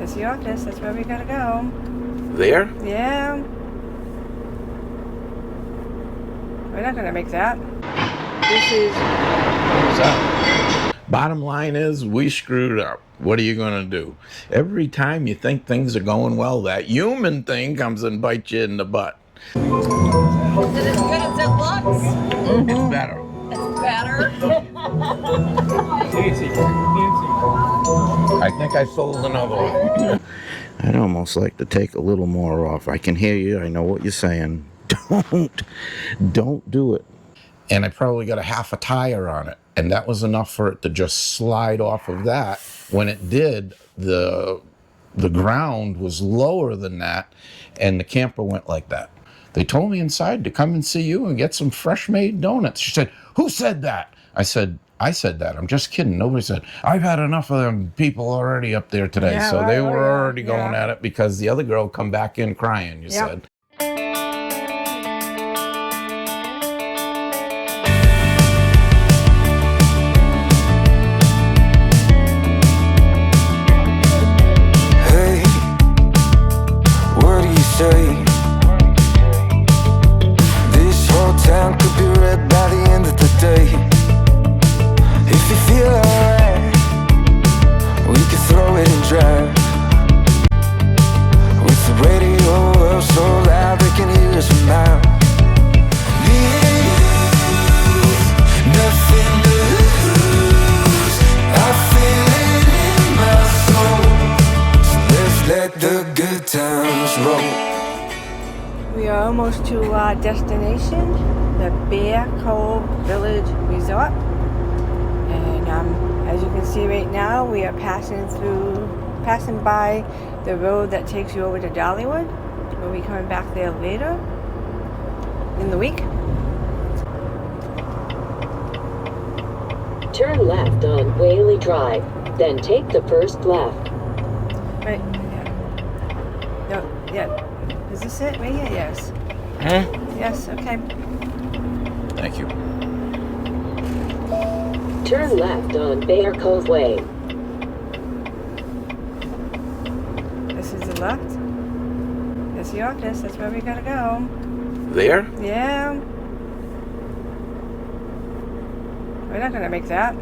That's the office. That's where we gotta go. There? Yeah. We're not gonna make that. This is... So, bottom line is, we screwed up. What are you gonna do? Every time you think things are going well, that human thing comes and bites you in the butt. Is it as good as it looks? Mm-hmm. It's better. It's better. I think I sold another one. I'd almost like to take a little more off. I can hear you. I know what you're saying. Don't do it. And I probably got a half a tire on it. And that was enough for it to just slide off of that. When it did, the ground was lower than that. And the camper went like that. They told me inside to come and see you and get some fresh made donuts. She said, "Who said that?" I said that. I'm just kidding. Nobody said. I've had enough of them people already up there today. Yeah, so right, they were yeah, already going at it because the other girl come back in crying, you said. Hey, what do you say? This whole town could be red by the end of the day. If you feel alright, we could throw it and drive. With the radio so loud they can hear us from miles. Nothing to lose. I feel it in my soul. So let's let the good times roll. We are almost to our destination, the Bear Cove Village Resort. And as you can see right now, we are passing by the road that takes you over to Dollywood. We'll be coming back there later in the week. Turn left on Whaley Drive, then take the first left. Right, yeah. No, yeah. Is this it right here? Yes. Huh? Yes, okay. Thank you. Turn left on Bear Cove Way. This is the left. That's the office. That's where we gotta go. There? Yeah. We're not gonna make that.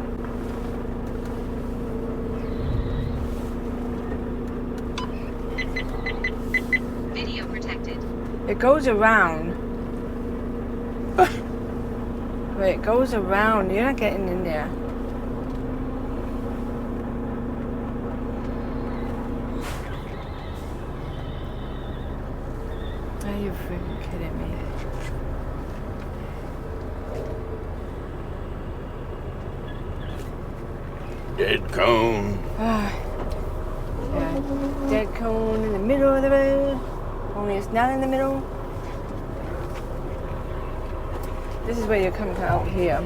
Video protected. It goes around. Wait, it goes around. You're not getting in there. Are you freaking kidding me? Dead cone. Yeah, dead cone in the middle of the road. Only it's not in the middle. This is where you come out here.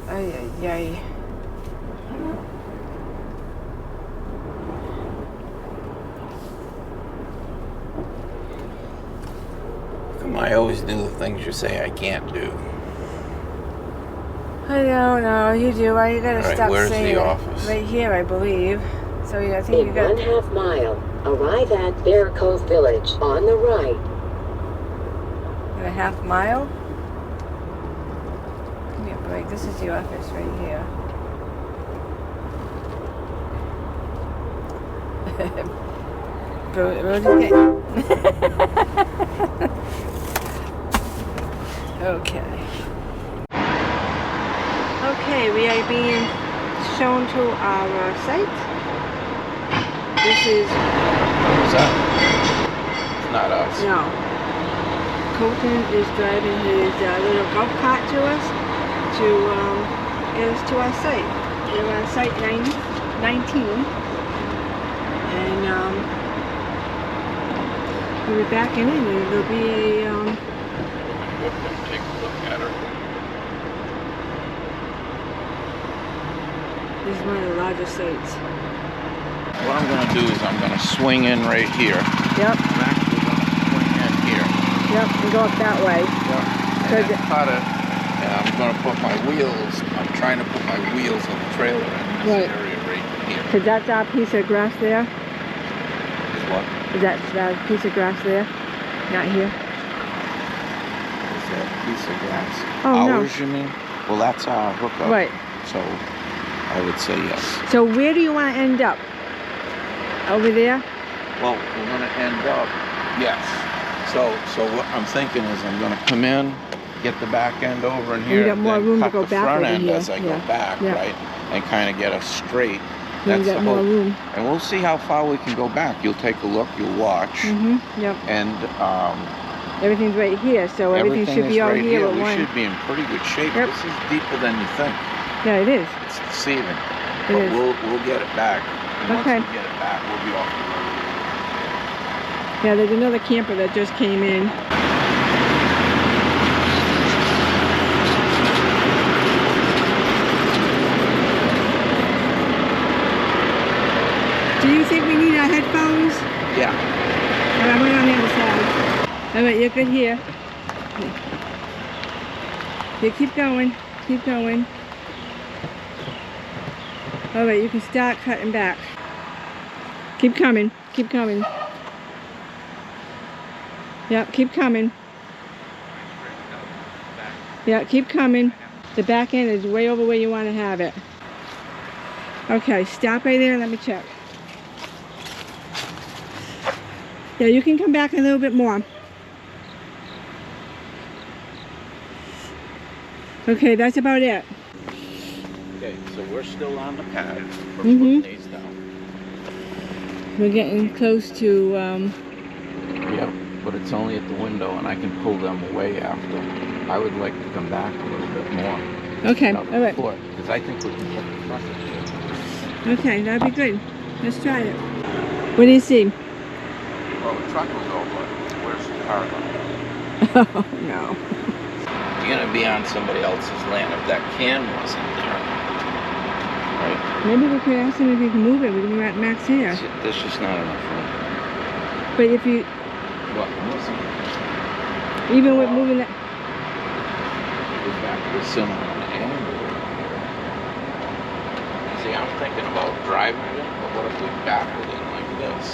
Ay, ay, ay. Come, I always do the things you say I can't do. I don't know, you do. Why you gotta All right, stop where's saying the it? office? Right here, I believe. So yeah, I think you In got 1/2 mile, arrive at Bear Cove Village on the right. in a half mile. Give me a break. This is the office right here. Okay. Okay, we are being shown to our site. This is What's that? It's not us. no. Colton is driving his little golf cart to us to get us to our site. We're on site 19, and we'll be back in it, and there'll be a Take a look at her. this is one of the largest sites. What I'm going to do is I'm going to swing in right here. Yep, I'm actually going to swing in here. yep, and go up that way. And then cut it. And I'm going to put my wheels, my trying to put my wheels on the trailer in this Right. area right here. So that's our piece of grass there? Is what? Is that piece of grass there? Not here? Is that piece of grass? Oh, no. Ours, you mean? Well, that's our hookup. Right. So I would say yes. So where do you want to end up? Over there? Well, we're going to end up, yes. So what I'm thinking is I'm going to come in, get the back end over in here, You got more then room to cut go the back front over end here. as I go Yeah. back, Yeah. right? And kind of get us straight. Then you That's got the more whole. room. And we'll see how far we can go back. You'll take a look, you'll watch, Yep. and Everything's right here, so everything should is be all right here here. at We once. should be in pretty good shape. Yep. This is deeper than you think. Yeah, it is. It's deceiving. It But is. we'll get it back. And once Okay. we get it back, we'll be off the road. Yeah, there's another camper that just came in. Do you think we need our headphones? Yeah. All right, we're on the other side. All right, you're good here. You keep going, keep going. All right, you can start cutting back. Keep coming, keep coming. Yep, keep coming. Yeah, keep coming. The back end is way over where you want to have it. Okay, stop right there and let me check. Yeah, you can come back a little bit more. Okay, that's about it. Okay, so we're still on the pad. We're Mhm. putting these down. We're getting close to, Yep, but it's only at the window and I can pull them away after. I would like to come back a little bit more. okay, all right. Because I think we can get the front of it. Okay, that'd be good. Let's try it. What do you see? Well, the truck will go, but where's the car going? Oh, no. You're gonna be on somebody else's land if that can wasn't there. Right? Maybe we could ask him if he can move it. We can at MAXX AIR. There's just not enough room. But if you, What? Listen. even with moving that, Go back to the center on the angle. See, I'm thinking about driving it, but what if we back it in like this?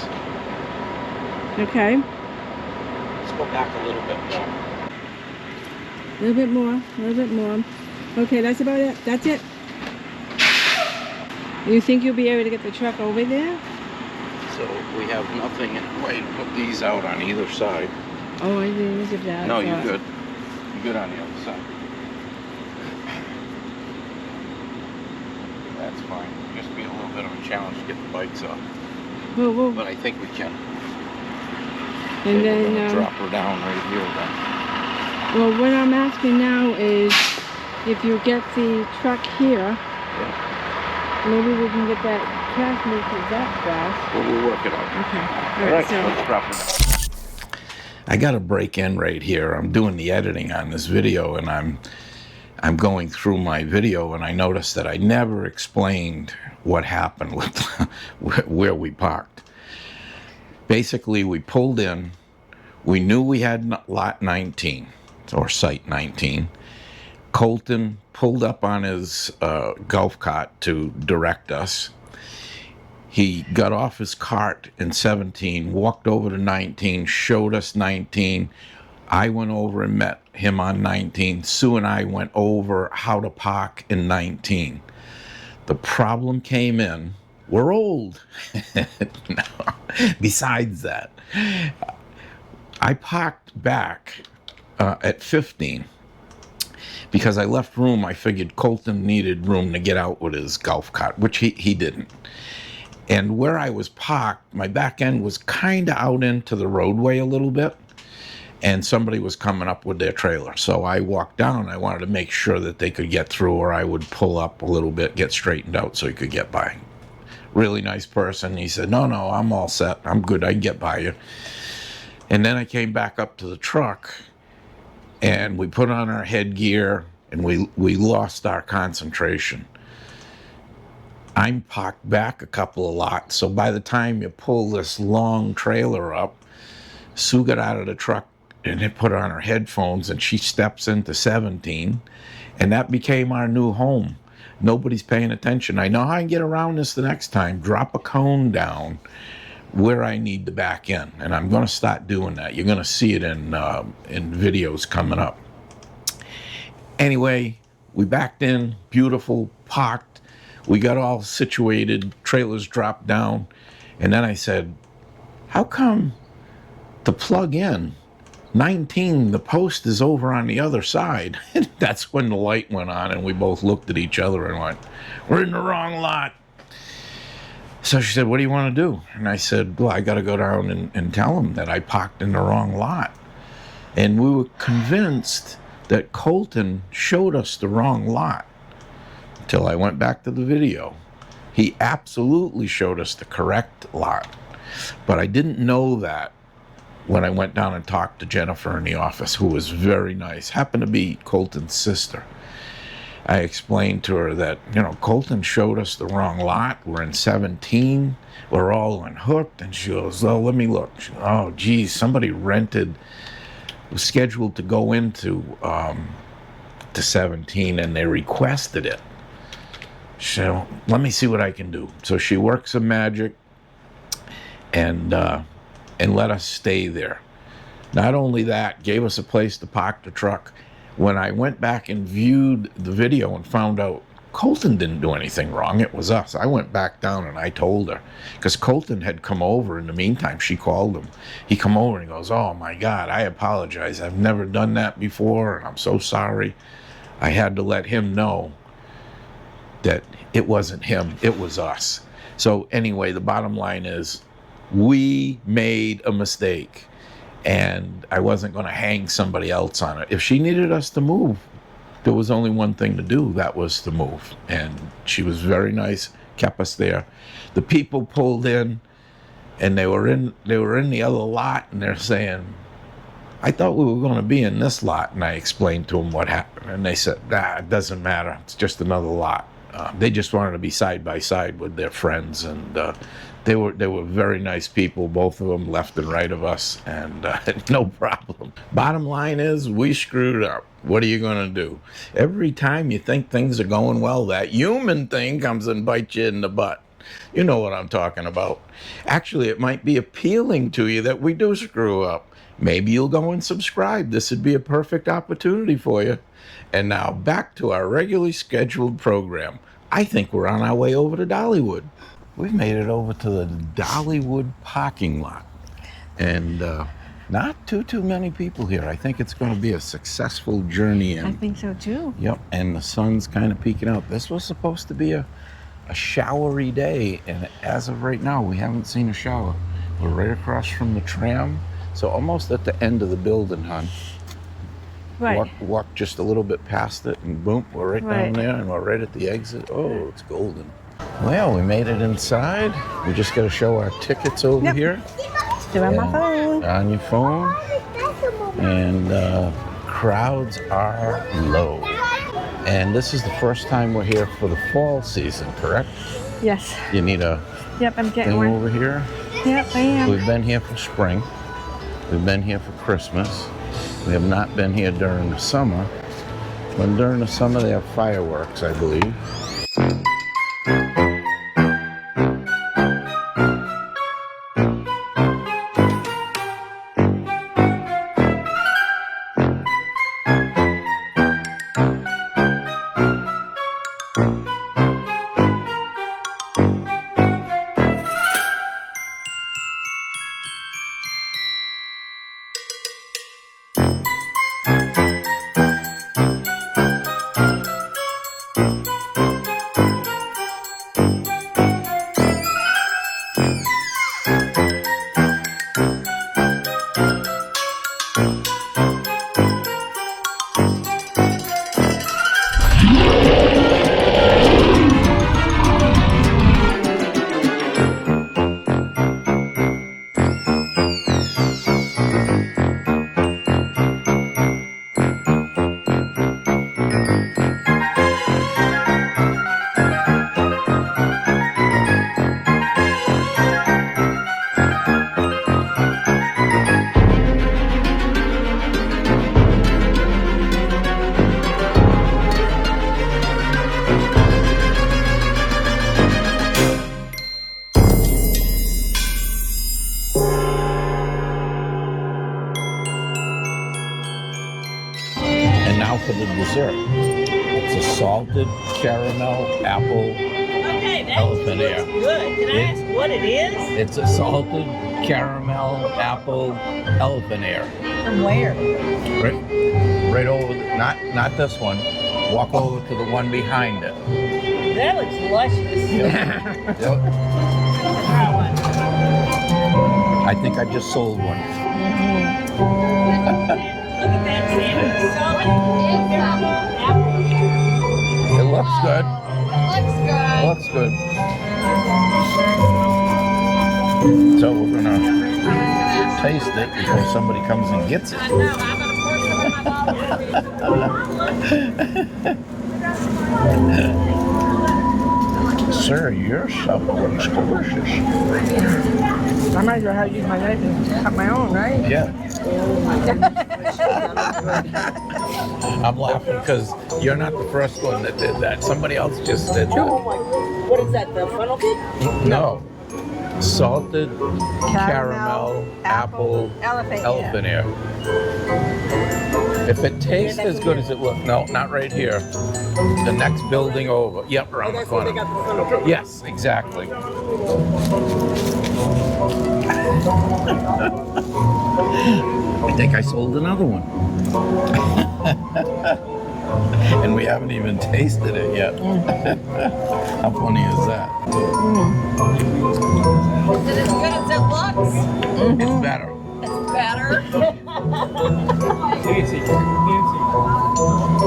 okay, Let's go back a little bit more. a little bit more, a little bit more. Okay, that's about it. That's it. You think you'll be able to get the truck over there? So we have nothing in the way to put these out on either side. Oh, I didn't look at that. No, you're good. You're good on the other side. That's fine. Just be a little bit of a challenge to get the bikes up. Whoa, whoa. But I think we can. And Okay, we're then, gonna drop her down right here then. well, what I'm asking now is if you get the truck here, maybe we can get that trash moved to that fast. Well, we'll work it out. Okay. All right, so let's drop her down. I got to break in right here. I'm doing the editing on this video, and I'm going through my video, and I noticed that I never explained what happened with where we parked. Basically, we pulled in. We knew we had lot 19 or site 19. Colton pulled up on his golf cart to direct us. He got off his cart in 17, walked over to 19, showed us 19. I went over and met him on 19. Sue and I went over how to park in 19. The problem came in, we're old. No. Besides that, I parked back at 15. Because I left room, I figured Colton needed room to get out with his golf cart, which he didn't. And where I was parked, my back end was kind of out into the roadway a little bit, and somebody was coming up with their trailer. So I walked down. I wanted to make sure that they could get through, or I would pull up a little bit, get straightened out so he could get by. Really nice person. He said, no, I'm all set. I'm good. I can get by you. And then I came back up to the truck, and we put on our headgear, and we lost our concentration. I'm parked back a couple of lots, so by the time you pull this long trailer up, Sue got out of the truck and had put on her headphones, and she steps into 17, and that became our new home. Nobody's paying attention. I know how I can get around this the next time. Drop a cone down where I need to back in, and I'm going to start doing that. You're going to see it in videos coming up. Anyway, we backed in, beautiful, parked. We got all situated, trailers dropped down, and then I said, how come to plug in 19, the post is over on the other side? And that's when the light went on, and we both looked at each other and went, we're in the wrong lot. So she said, what do you want to do? And I said, well, I got to go down and tell him that I parked in the wrong lot. And we were convinced that Colton showed us the wrong lot until I went back to the video. He absolutely showed us the correct lot. But I didn't know that when I went down and talked to Jennifer in the office, who was very nice, happened to be Colton's sister. I explained to her that, you know, Colton showed us the wrong lot. We're in 17. We're all unhooked. And she goes, oh, let me look. She goes, oh, geez, somebody rented, was scheduled to go into to 17, and they requested it. So let me see what I can do. So she worked some magic and let us stay there. Not only that, gave us a place to park the truck. When I went back and viewed the video and found out Colton didn't do anything wrong, it was us. I went back down and I told her, because Colton had come over in the meantime. She called him. He come over and he goes, oh my God, I apologize. I've never done that before, and I'm so sorry. I had to let him know that it wasn't him, it was us. So anyway, the bottom line is, we made a mistake, and I wasn't going to hang somebody else on it. If she needed us to move, there was only one thing to do, that was to move. And she was very nice, kept us there. The people pulled in, and they were in the other lot, and they're saying, I thought we were going to be in this lot. And I explained to them what happened, and they said, nah, it doesn't matter, it's just another lot. They just wanted to be side by side with their friends, and they were very nice people, both of them, left and right of us, and no problem. Bottom line is, we screwed up. What are you going to do? Every time you think things are going well, that human thing comes and bites you in the butt. You know what I'm talking about. Actually, it might be appealing to you that we do screw up. Maybe you'll go and subscribe. This would be a perfect opportunity for you. And now back to our regularly scheduled program. I think we're on our way over to Dollywood. We've made it over to the Dollywood parking lot. And not too many people here. I think it's going to be a successful journey in. I think so too. Yep, and the sun's kind of peeking out. This was supposed to be a showery day, and as of right now, we haven't seen a shower. We're right across from the tram, so almost at the end of the building, hon. Right. Walk just a little bit past it, and boom, we're right down there, and we're right at the exit. Oh, it's golden. Well, we made it inside. We just got to show our tickets over here. Still on my phone. On your phone. And crowds are low. And this is the first time we're here for the fall season, correct? Yes. You need a Yep, I'm getting thing one. over here? Yep, I am. We've been here for spring. We've been here for Christmas. We have not been here during the summer. When during the summer they have fireworks, I believe. salted dessert. It's a salted caramel apple Okay, that elephant looks ear. good. Can I ask what it is? It's a salted caramel apple elephant ear. From where? Right over, not this one. Walk over to the one behind it. That looks luscious. Yep. I think I just sold one. Look at that, Sam. It looks good. Looks good. Looks good. So we're gonna taste it before somebody comes and gets it. I know, I'm gonna pour some in my mouth. Sir, your stuff looks delicious. I might as well have to use my knife and cut my own, right? Yeah. I'm laughing because you're not the first one that did that. Somebody else just did that. What is that, the funnel cake? No. Salted caramel apple elephant ear. If it tastes as good as it looks, no, not right here. The next building over. Yep, around the corner. got the funnel cake. Yes, exactly. I think I sold another one. And we haven't even tasted it yet. How funny is that? Is it as good as it looks? It's better. It's better.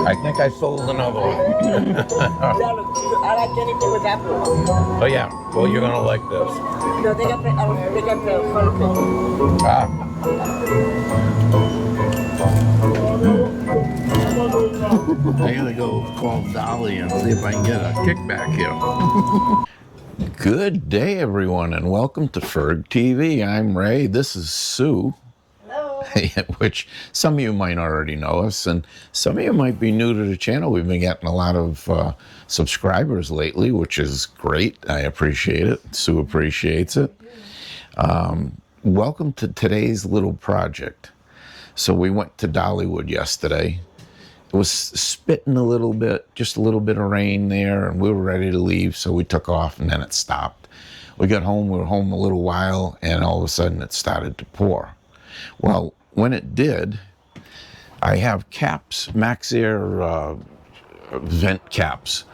I think I sold another one. I like anything with apples. Oh yeah, well you're gonna like this. No, they got the funnel cake. Ah. I gotta go call Dolly and see if I can get a kickback here. Good day, everyone, and welcome to FergTV. I'm Ray. This is Sue. Hello. Which some of you might already know us, and some of you might be new to the channel. We've been getting a lot of subscribers lately, which is great. I appreciate it. Sue appreciates it. Welcome to today's little project. So we went to Dollywood yesterday. It was spitting a little bit, just a little bit of rain there, and we were ready to leave, so we took off, and then it stopped. We got home, we were home a little while, and all of a sudden it started to pour. Well, when it did, I have caps, MAXX AIR vent caps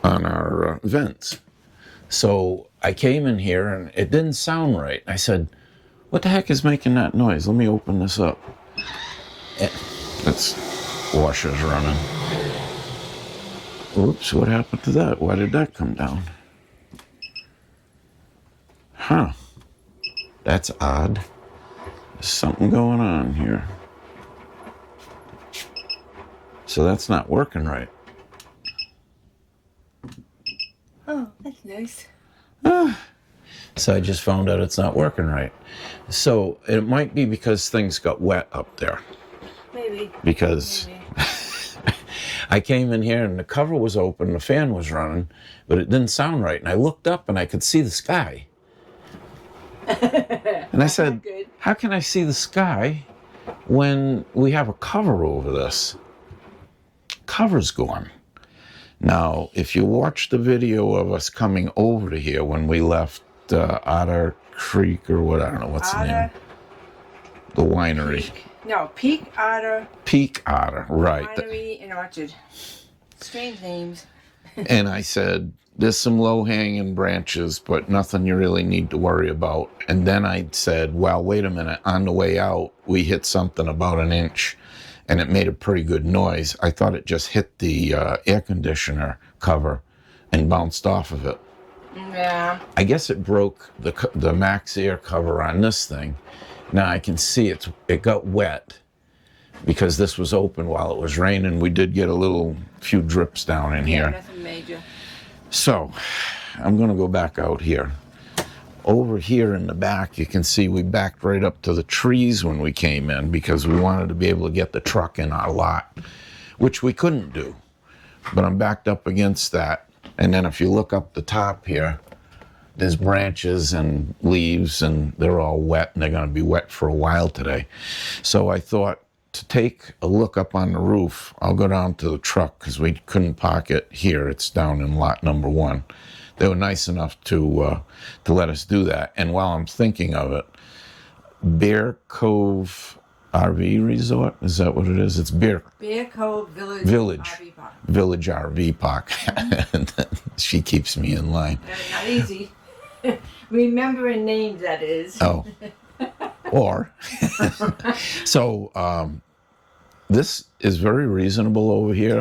on our vents. So I came in here, and it didn't sound right. I said, what the heck is making that noise? Let me open this up. That's washers running. Oops, what happened to that? Why did that come down? Huh. That's odd. There's something going on here. So that's not working right. Oh, that's nice. So I just found out it's not working right. So it might be because things got wet up there. Maybe. Because I came in here and the cover was open, the fan was running, but it didn't sound right. And I looked up and I could see the sky. And I said, how can I see the sky when we have a cover over this? Cover's gone. Now, if you watch the video of us coming over to here when we left Otter Creek or what, I don't know, what's the name? The winery. No, Peak Otter Peak Otter, right. Winery and Orchard. Strange names. And I said, there's some low-hanging branches, but nothing you really need to worry about. And then I said, well, wait a minute. On the way out, we hit something about an inch, and it made a pretty good noise. I thought it just hit the air conditioner cover and bounced off of it. Yeah. I guess it broke the MAXX AIR cover on this thing. Now I can see it got wet because this was open while it was raining. We did get a few drips down in here. Nothing major. So I'm going to go back out here. Over here in the back, you can see we backed right up to the trees when we came in because we wanted to be able to get the truck in our lot, which we couldn't do. But I'm backed up against that. And then if you look up the top here, there's branches and leaves and they're all wet and they're going to be wet for a while today. So I thought to take a look up on the roof, I'll go down to the truck because we couldn't park it here. It's down in lot number 1. They were nice enough to let us do that. And while I'm thinking of it, Bear Cove RV Resort, is that what it is? It's Bear Cove Village RV Park. Village RV Park. She keeps me in line. Not easy. Remembering names, that is. Oh. Or. So, this is very reasonable over here.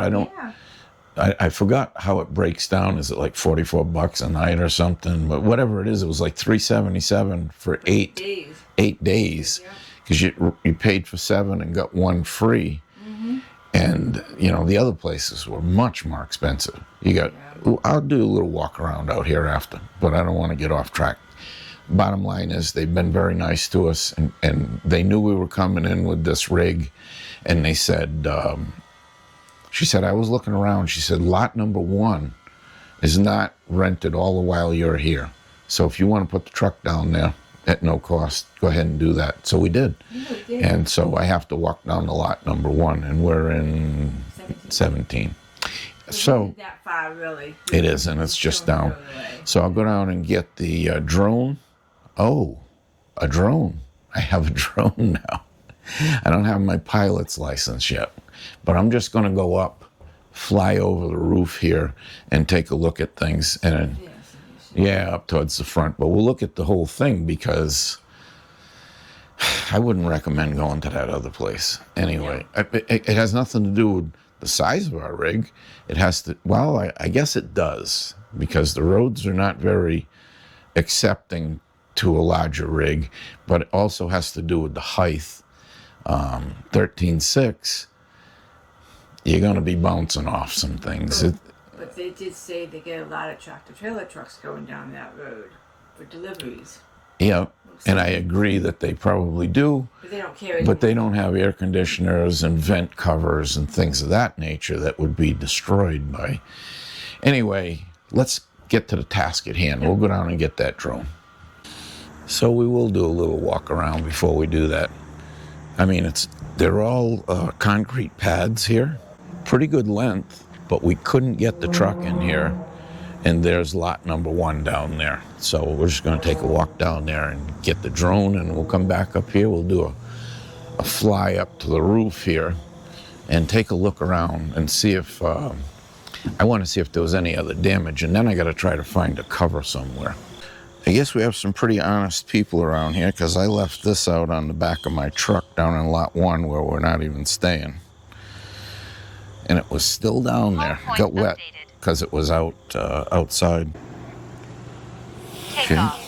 I forgot how it breaks down. Is it like $44 a night or something? But whatever it is, it was like $377 for 8 days. 8 days, because you paid for 7 and got 1 free. And you know the other places were much more expensive. You got. I'll do a little walk around out here after, but I don't want to get off track. Bottom line is they've been very nice to us, and they knew we were coming in with this rig, and they said, she said, I was looking around, she said, lot number 1 is not rented all the while you're here. So if you want to put the truck down there at no cost, go ahead and do that. So we did. And so I have to walk down to lot number 1, and we're in 17. So It isn't that far, really. it is, and it's just down. So I'll go down and get the drone. Oh, a drone. I have a drone now. I don't have my pilot's license yet, but I'm just going to go up, fly over the roof here, and take a look at things. And yeah, up towards the front. But we'll look at the whole thing because I wouldn't recommend going to that other place. Anyway, it has nothing to do with the size of our rig. It has to, well, I guess it does, because the roads are not very accepting to a larger rig, but it also has to do with the height. 13.6, you're going to be bouncing off some things. But they did say they get a lot of tractor-trailer trucks going down that road for deliveries. Yeah, and I agree that they probably do. But they don't carry. But they don't have air conditioners and vent covers and things of that nature that would be destroyed by. Anyway, let's get to the task at hand. We'll go down and get that drone. So we will do a little walk around before we do that. I mean, they're all concrete pads here. Pretty good length, but we couldn't get the truck in here. And there's lot number 1 down there. So we're just going to take a walk down there and get the drone, and we'll come back up here. We'll do a fly up to the roof here and take a look around and see if, I want to see if there was any other damage. And then I got to try to find a cover somewhere. I guess we have some pretty honest people around here, because I left this out on the back of my truck down in lot 1 where we're not even staying. And it was still down there. It got wet because it was outside. Take off.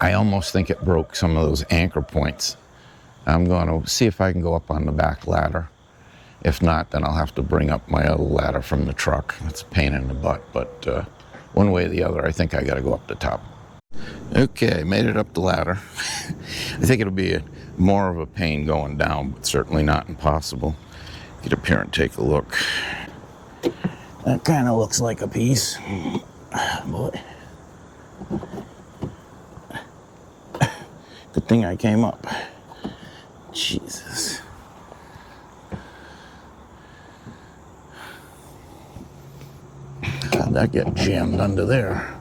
I almost think it broke some of those anchor points. I'm going to see if I can go up on the back ladder. If not, then I'll have to bring up my other ladder from the truck. It's a pain in the butt, but one way or the other, I think I got to go up the top. Okay, made it up the ladder. I think it'll be more of a pain going down, but certainly not impossible. Get up here and take a look. That kind of looks like a piece. Boy. Good thing I came up. Jesus. How'd that get jammed under there?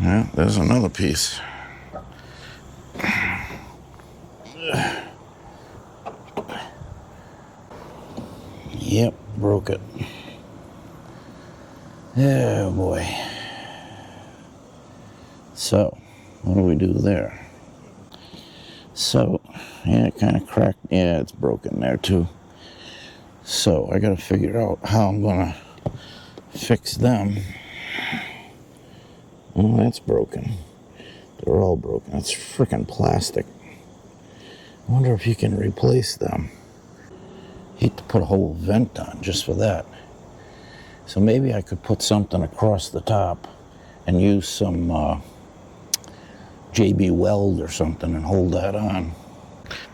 Yeah, there's another piece. Yep, broke it. Oh boy. So, what do we do there? So, yeah, it kind of cracked. Yeah, it's broken there too. So I gotta figure out how I'm gonna fix them. Oh, that's broken. They're all broken. It's freaking plastic. I wonder if you can replace them. Hate to put a whole vent on just for that. So maybe I could put something across the top and use some JB Weld or something and hold that on.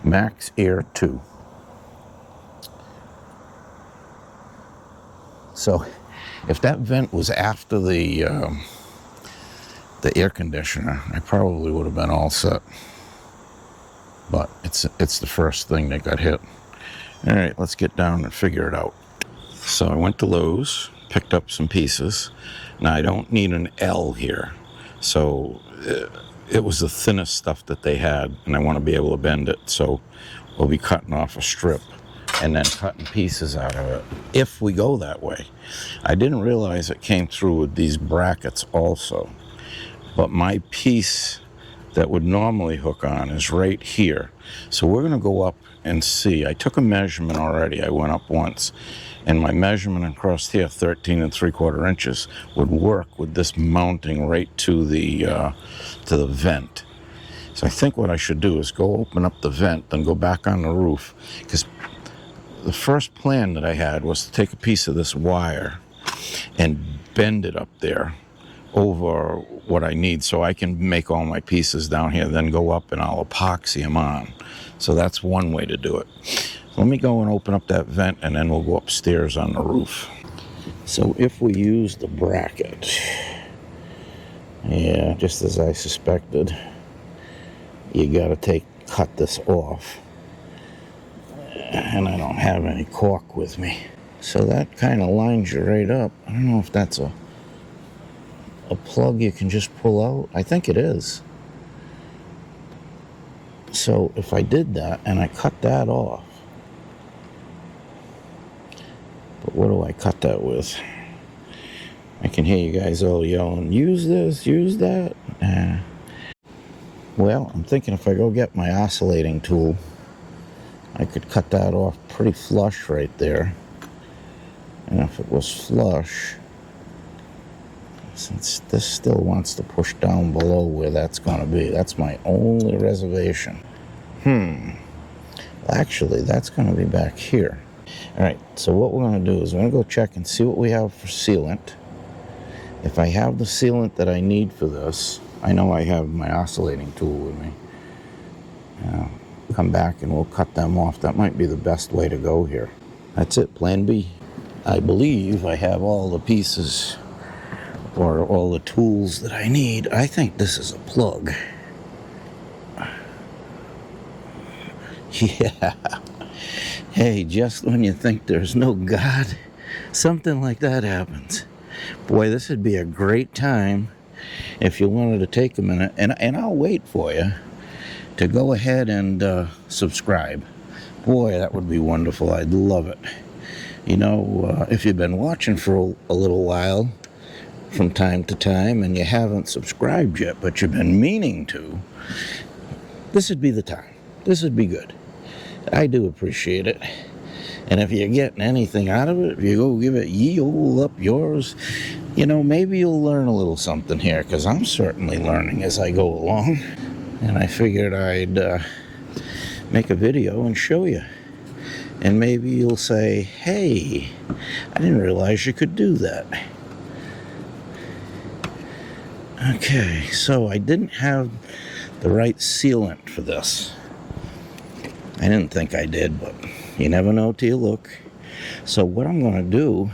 MAXX AIR 2. So if that vent was after the air conditioner, I probably would have been all set. But it's the first thing that got hit. All right, let's get down and figure it out. So I went to Lowe's, picked up some pieces. Now I don't need an L here, so it was the thinnest stuff that they had, and I want to be able to bend it. So we'll be cutting off a strip and then cutting pieces out of it if we go that way. I didn't realize it came through with these brackets also, but my piece that would normally hook on is right here. So we're going to go up and see. I took a measurement already. I went up once, and my measurement across here, 13 3/4 inches, would work with this mounting right to the vent. So I think what I should do is go open up the vent, then go back on the roof, because the first plan that I had was to take a piece of this wire and bend it up there over what I need so I can make all my pieces down here, then go up and I'll epoxy them on. So that's one way to do it. Let me go and open up that vent, and then we'll go upstairs on the roof. So if we use the bracket, yeah, just as I suspected, you gotta cut this off. And I don't have any caulk with me. So that kind of lines you right up. I don't know if that's a plug you can just pull out. I think it is. So if I did that and I cut that off, but what do I cut that with? I can hear you guys all yelling, use this, use that. Well, I'm thinking if I go get my oscillating tool, I could cut that off pretty flush right there. And if it was flush, since this still wants to push down below where that's going to be, that's my only reservation. Actually, that's going to be back here. All right, so what we're going to do is we're going to go check and see what we have for sealant. If I have the sealant that I need for this, I know I have my oscillating tool with me. Come back and we'll cut them off. That might be the best way to go here. That's it, plan B. I believe I have all the pieces or all the tools that I need. I think this is a plug. Yeah. Hey, just when you think there's no God, something like that happens. Boy, this would be a great time if you wanted to take a minute, and I'll wait for you to go ahead and subscribe. Boy, that would be wonderful. I'd love it. You know, if you've been watching for a little while from time to time and you haven't subscribed yet, but you've been meaning to, this would be the time. This would be good. I do appreciate it. And if you're getting anything out of it, if you go give it ye old up yours, you know, maybe you'll learn a little something here, because I'm certainly learning as I go along. And I figured I'd make a video and show you. And maybe you'll say, hey, I didn't realize you could do that. Okay, so I didn't have the right sealant for this. I didn't think I did, but you never know till you look. So what I'm going to do,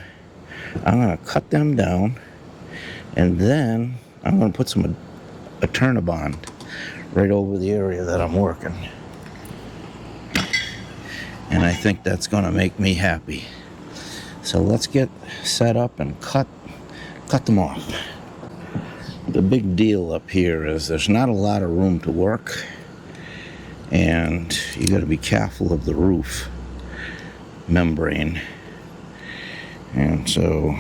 I'm going to cut them down, and then I'm going to put a Turnabond right over the area that I'm working. And I think that's going to make me happy. So let's get set up and cut them off. The big deal up here is there's not a lot of room to work, and you got to be careful of the roof membrane. And so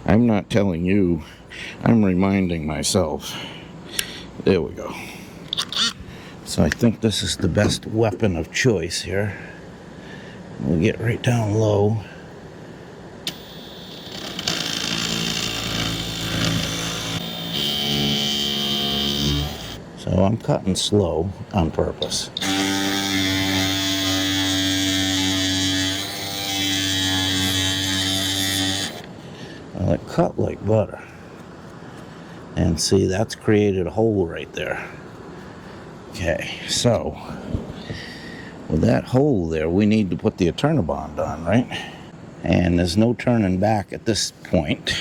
I'm not telling you, I'm reminding myself. There we go. So I think this is the best weapon of choice here. We'll get right down low. So I'm cutting slow on purpose. Well, it cut like butter. And see, that's created a hole right there. Okay, so with that hole there, we need to put the Eternabond on, right? And there's no turning back at this point.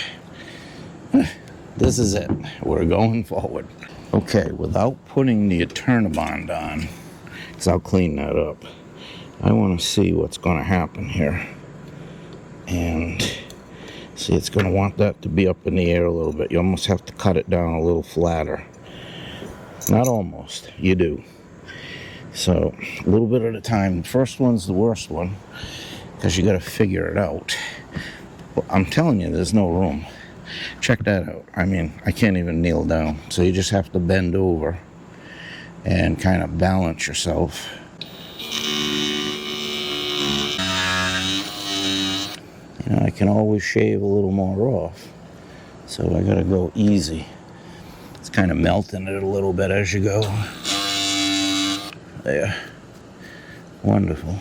This is it. We're going forward. Okay, without putting the Eternabond on, because I'll clean that up, I want to see what's going to happen here. And see, it's going to want that to be up in the air a little bit. You almost have to cut it down a little flatter. Not almost, you do. So, a little bit at a time. The first one's the worst one, because you got to figure it out. Well, I'm telling you, there's no room. Check that out. I mean, I can't even kneel down. So you just have to bend over and kind of balance yourself. You know, I can always shave a little more off. So I got to go easy. It's kind of melting it a little bit as you go. There. Wonderful.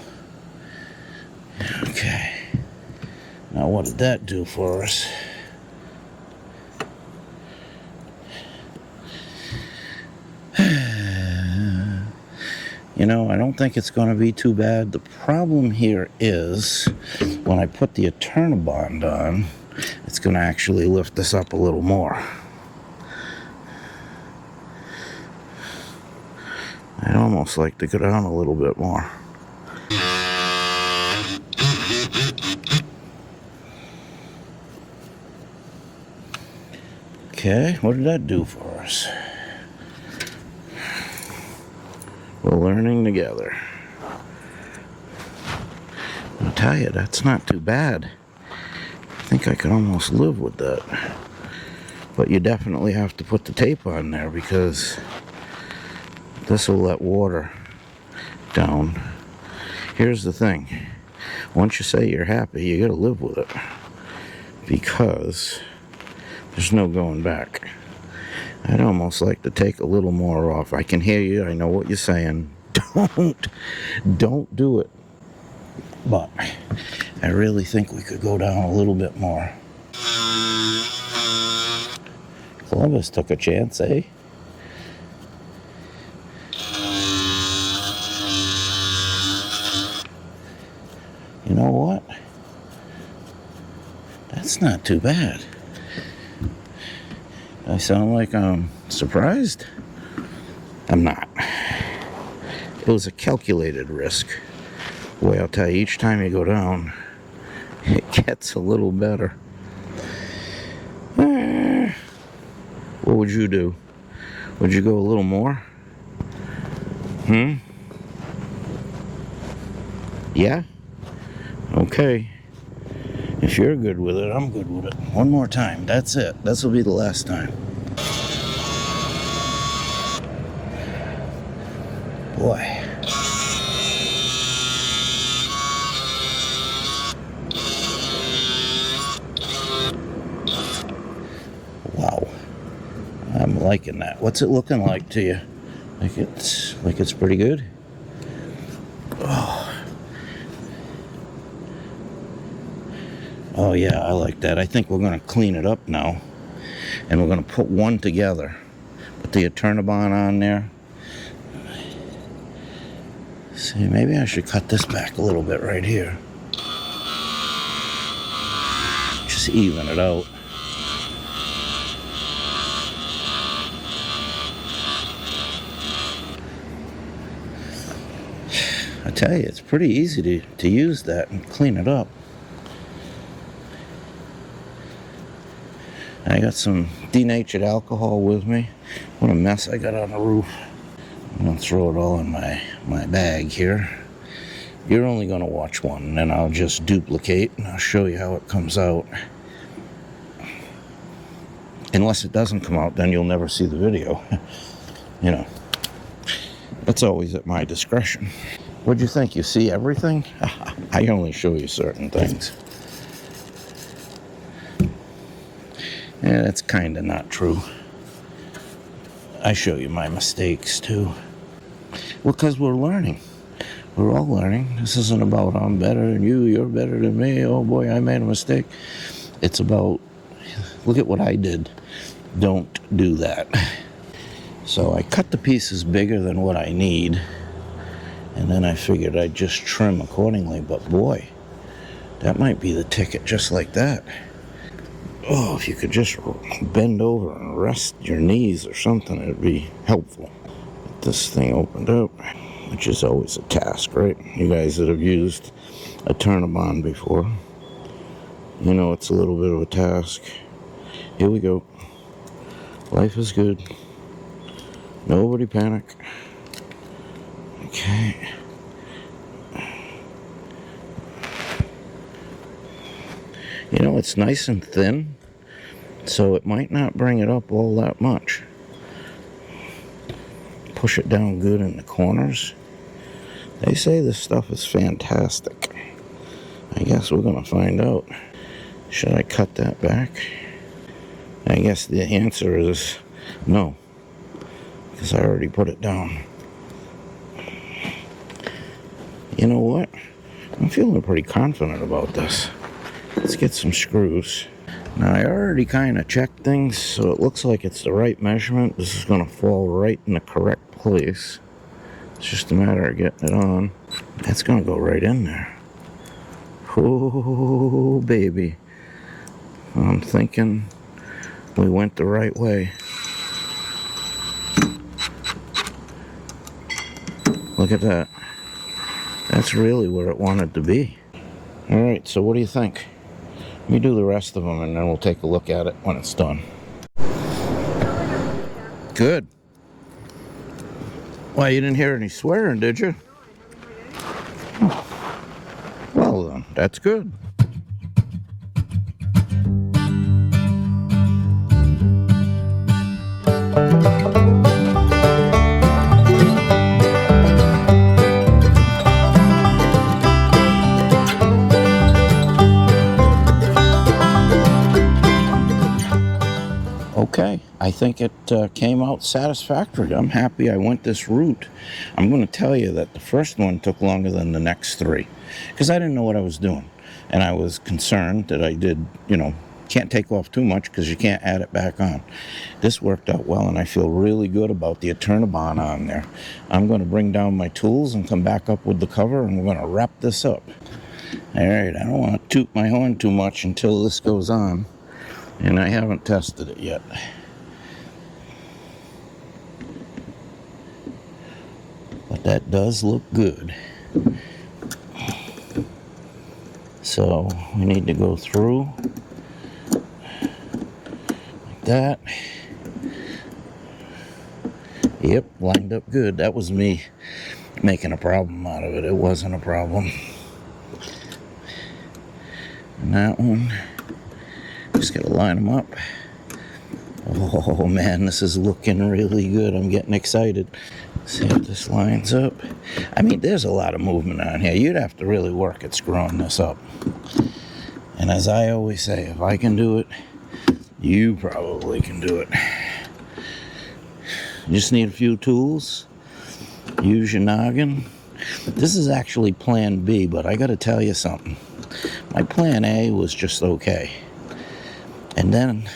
Okay. Now what did that do for us? You know, I don't think it's going to be too bad. The problem here is when I put the Eternabond on, it's going to actually lift this up a little more. I'd almost like to go down a little bit more. Okay, what did that do for us? We're learning together. I'll tell you, that's not too bad. I think I could almost live with that. But you definitely have to put the tape on there because this will let water down. Here's the thing. Once you say you're happy, you gotta live with it. Because there's no going back. I'd almost like to take a little more off. I can hear you. I know what you're saying. Don't do it. But I really think we could go down a little bit more. Columbus took a chance, eh? You know what? That's not too bad. I sound like I'm surprised? I'm not. It was a calculated risk. Boy, I'll tell you, each time you go down, it gets a little better. What would you do? Would you go a little more? Yeah? Okay. If you're good with it, I'm good with it. One more time. That's it. This will be the last time. Boy. Wow. I'm liking that. What's it looking like to you? Like it's pretty good? Oh yeah, I like that. I think we're going to clean it up now. And we're going to put one together. Put the Eternabond on there. See, maybe I should cut this back a little bit right here. Just even it out. I tell you, it's pretty easy to use that and clean it up. I got some denatured alcohol with me. What a mess I got on the roof. I'm going to throw it all in my bag here. You're only going to watch one, and then I'll just duplicate, and I'll show you how it comes out. Unless it doesn't come out, then you'll never see the video. You know. It's always at my discretion. What'd you think? You see everything? I only show you certain things. Yeah, that's kind of not true. I show you my mistakes too. Well, because we're learning. We're all learning. This isn't about I'm better than you, you're better than me, oh boy, I made a mistake. It's about, look at what I did. Don't do that. So I cut the pieces bigger than what I need, and then I figured I'd just trim accordingly, but boy, that might be the ticket just like that. Oh, if you could just bend over and rest your knees or something, it'd be helpful. Get this thing opened up, which is always a task, right? You guys that have used a turn-a-bond before, you know it's a little bit of a task. Here we go. Life is good. Nobody panic. Okay. You know, it's nice and thin, so it might not bring it up all that much. Push it down good in the corners. They say this stuff is fantastic. I guess we're gonna find out. Should I cut that back? I guess the answer is no, because I already put it down. You know what? I'm feeling pretty confident about this. Let's get some screws. Now I already kind of checked things, so it looks like it's the right measurement. This is going to fall right in the correct place. It's just a matter of getting it on. That's going to go right in there. Oh, baby. I'm thinking we went the right way. Look at that. That's really where it wanted to be. All right, so what do you think? Let me do the rest of them, and then we'll take a look at it when it's done. Good. Well, you didn't hear any swearing, did you? Well, then, that's good. Okay, I think it came out satisfactory. I'm happy I went this route. I'm going to tell you that the first one took longer than the next three because I didn't know what I was doing. And I was concerned that I did, can't take off too much because you can't add it back on. This worked out well, and I feel really good about the turn-a-bond on there. I'm going to bring down my tools and come back up with the cover, and we're going to wrap this up. All right, I don't want to toot my horn too much until this goes on. And I haven't tested it yet. But that does look good. So we need to go through like that. Yep, lined up good. That was me making a problem out of it. It wasn't a problem. And that one. Just gotta line them up. Oh man, this is looking really good. I'm getting excited. See if this lines up. I mean, there's a lot of movement on here. You'd have to really work at screwing this up. And as I always say, if I can do it, you probably can do it. You just need a few tools. Use your noggin. This is actually plan B, but I gotta tell you something. My plan A was just okay. And then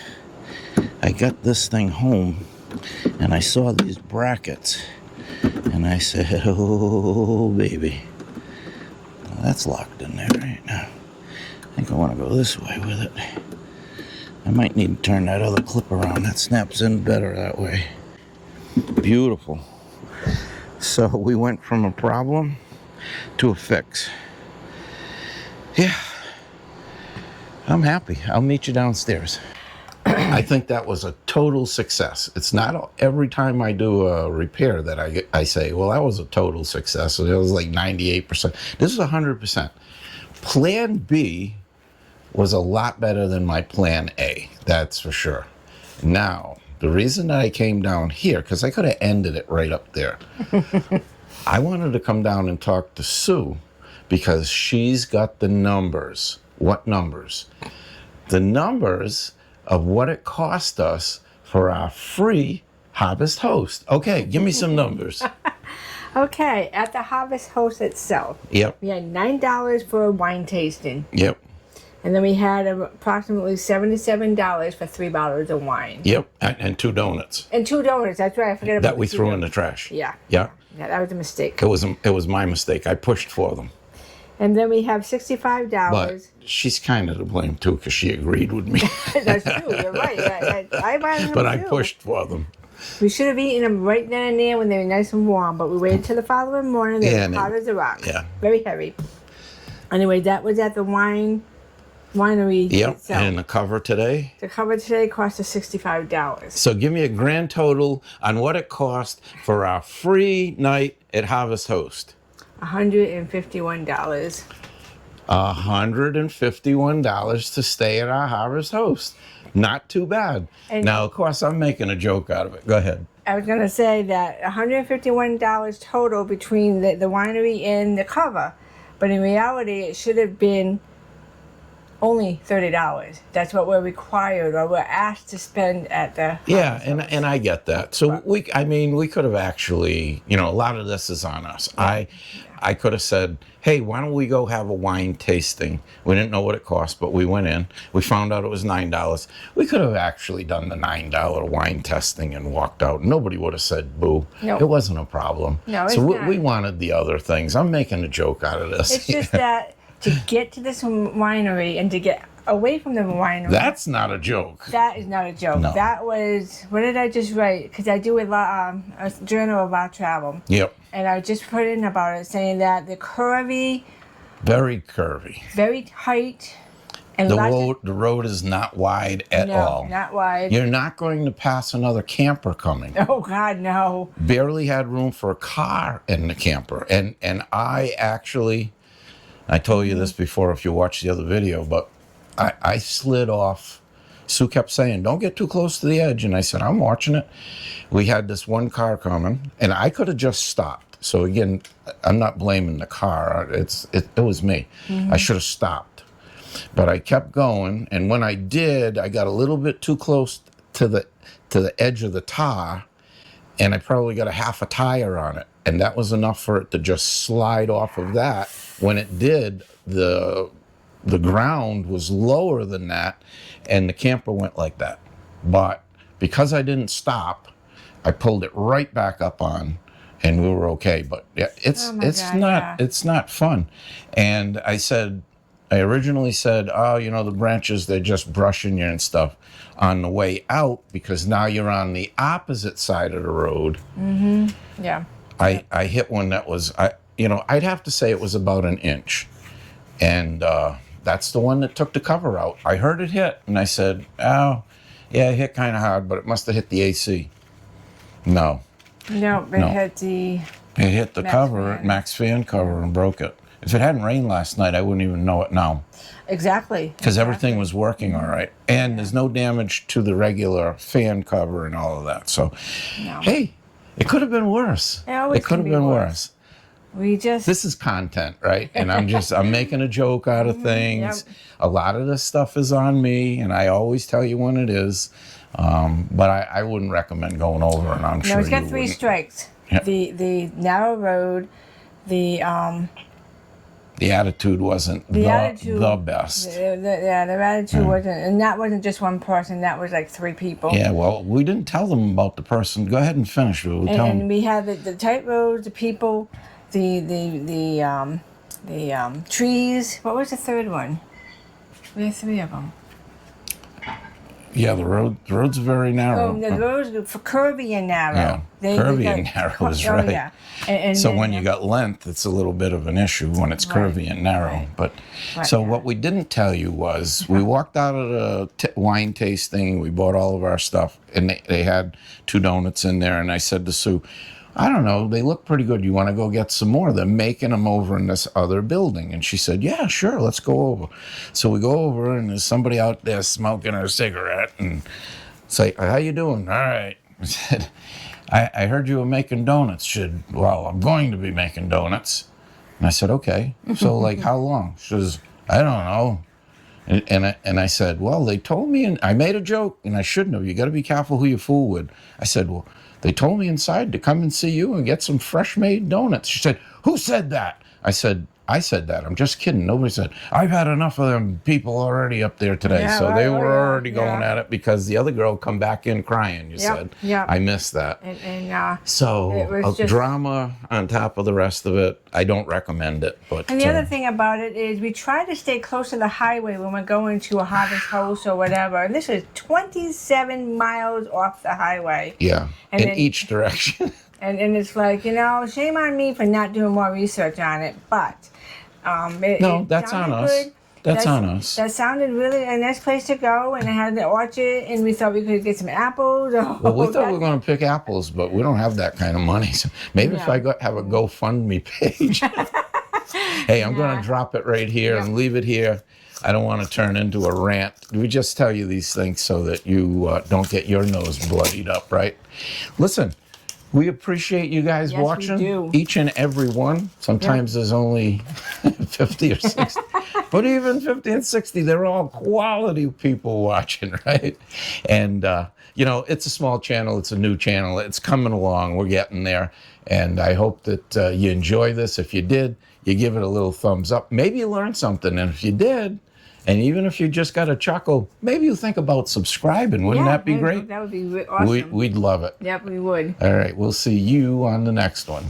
I got this thing home and I saw these brackets and I said, oh baby, well, that's locked in there right now. I think I want to go this way with it. I might need to turn that other clip around. That snaps in better that way. Beautiful. So we went from a problem to a fix. Yeah. I'm happy. I'll meet you downstairs. I think that was a total success. It's not every time I do a repair that I say, well, that was a total success. It was like 98%. This is 100%. Plan B was a lot better than my plan A. That's for sure. Now, the reason that I came down here, because I could have ended it right up there. I wanted to come down and talk to Sue because she's got the numbers. What numbers? The numbers of what it cost us for our free Harvest Host. Okay, give me some numbers. Okay, at the Harvest Host itself, Yep, we had $9 for a wine tasting. yep, And then we had approximately $77 for 3 bottles of wine. yep, and 2 donuts And 2 donuts, that's right, I forgot about that we the 2 threw in the donuts. trash. Yeah. Yeah, Yeah, that was a mistake. it was my mistake. I pushed for them. And then we have $65. But she's kind of to blame too, because she agreed with me. That's true, you're right. I wanted them But I too. pushed for them. We should have eaten them right then and there when they were nice and warm, but we waited till the following morning. They Yeah, were hot as a rock. yeah. Very heavy. Anyway, that was at the winery Yep, itself. and the cover today. The cover today cost us $65. So give me a grand total on what it cost for our free night at Harvest Host. $151. $151 to stay at our Harvest Host. Not too bad. And- Now, of course, I'm making a joke out of it. Go ahead. I was going to say that $151 total between the winery and the cover, but in reality, it should have been only $30. That's what we're required or we're asked to spend at the Yeah, and I get that. So we could have actually, a lot of this is on us. I could have said, hey, why don't we go have a wine tasting? We didn't know what it cost, but we went in. We found out it was $9. We could have actually done the $9 wine testing and walked out. Nobody would have said boo. No. It wasn't a problem. No, it's so not. we wanted the other things. I'm making a joke out of this. It's just that to get to this winery and to get away from the winery. That's not a joke. That is not a joke. No. That was, what did I just write? Because I do a journal of our travel. Yep. And I just put in about it saying that the curvy, Very curvy. very tight, and The lots road, the road is not wide at no, all. not wide. You're not going to pass another camper coming. Oh God, no. Barely had room for a car in the camper. And I actually, I told you this before if you watched the other video, but I slid off. Sue kept saying, don't get too close to the edge. And I said, I'm watching it. We had this one car coming, and I could have just stopped. So again, I'm not blaming the car. It was me. I should have stopped. But I kept going, and when I did, I got a little bit too close to the edge of the tar, and I probably got a half a tire on it. And that was enough for it to just slide off of that. When it did, the ground was lower than that, and the camper went like that. But because I didn't stop, I pulled it right back up on, and we were okay. But yeah, it's not fun. And I originally said, oh, the branches, they're just brushing you and stuff on the way out, because now you're on the opposite side of the road. Yeah. I hit one that was, I'd have to say it was about an inch. And that's the one that took the cover out. I heard it hit, and I said, oh, yeah, it hit kind of hard, but it must have hit the AC. No. No, it hit the... It hit the MAXX cover, fan. MAXX fan cover, and broke it. If it hadn't rained last night, I wouldn't even know it now. Exactly. Because everything was working all right. And there's no damage to the regular fan cover and all of that. So, No. hey, it could have been worse. It always could can have be been worse. worse. We just... This is content, right? And I'm making a joke out of things. Yep. A lot of this stuff is on me, and I always tell you when it is. But I wouldn't recommend going over, and I'm sure No, it's got you 3 wouldn't. strikes. Yep. The narrow road, the attitude wasn't the best. the attitude wasn't, and that wasn't just one person. That was like 3 people. Yeah, well, we didn't tell them about the person. Go ahead and finish. We'll tell them. And we had the tight roads, the people, the trees. What was the third one? We had 3 of them. Yeah, the road's very narrow. Oh, the roads for curvy and narrow. Yeah, curvy and narrow is right. Yeah. And So then, when you got length, it's a little bit of an issue when it's curvy and narrow. right. But Right, so yeah. what we didn't tell you was we walked out of the wine tasting. We bought all of our stuff, and they had 2 donuts in there. And I said to Sue, I don't know, they look pretty good. You want to go get some more? They're making them over in this other building. And she said, yeah, sure, let's go over. So we go over, and there's somebody out there smoking a cigarette. And Say, how you doing? All right. I said, I heard you were making donuts. She said, well, I'm going to be making donuts. And I said, okay. So, like, how long? She says, I don't know. And I said, well, they told me, and I made a joke, and I shouldn't have. You got to be careful who you fool with. I said, well, they told me inside to come and see you and get some fresh-made donuts. She said, who said that? I said that. I'm just kidding. Nobody said. I've had enough of them people already up there today. Yeah, so they right, were yeah, already going yeah. at it because the other girl come back in crying, you said. Yep. I missed that. And So it was just- drama on top of the rest of it. I don't recommend it. But And the other thing about it is we try to stay close to the highway when we're going to a harvest house or whatever. And this is 27 miles off the highway. yeah, And in then- each direction. And it's like, shame on me for not doing more research on it. But No, that's on sounded us. good. That's on us. That sounded really a nice place to go. And it had the orchard. And we thought we could get some apples. Well, we thought we were going to pick apples, but we don't have that kind of money. So maybe if I have a GoFundMe page. Hey, I'm going to drop it right here and leave it here. I don't want to turn into a rant. We just tell you these things so that you don't get your nose bloodied up, right? Listen, we appreciate you guys Yes, we watching. do. Each and every one. Sometimes there's only 50 or 60. But even 50 and 60, they're all quality people watching, right? And, it's a small channel. It's a new channel. It's coming along. We're getting there. And I hope that you enjoy this. If you did, you give it a little thumbs up. Maybe you learned something. And if you did, and even if you just got a chuckle, maybe you think about subscribing. Wouldn't that be great? That would be awesome. We'd love it. Yep, we would. All right. We'll see you on the next one.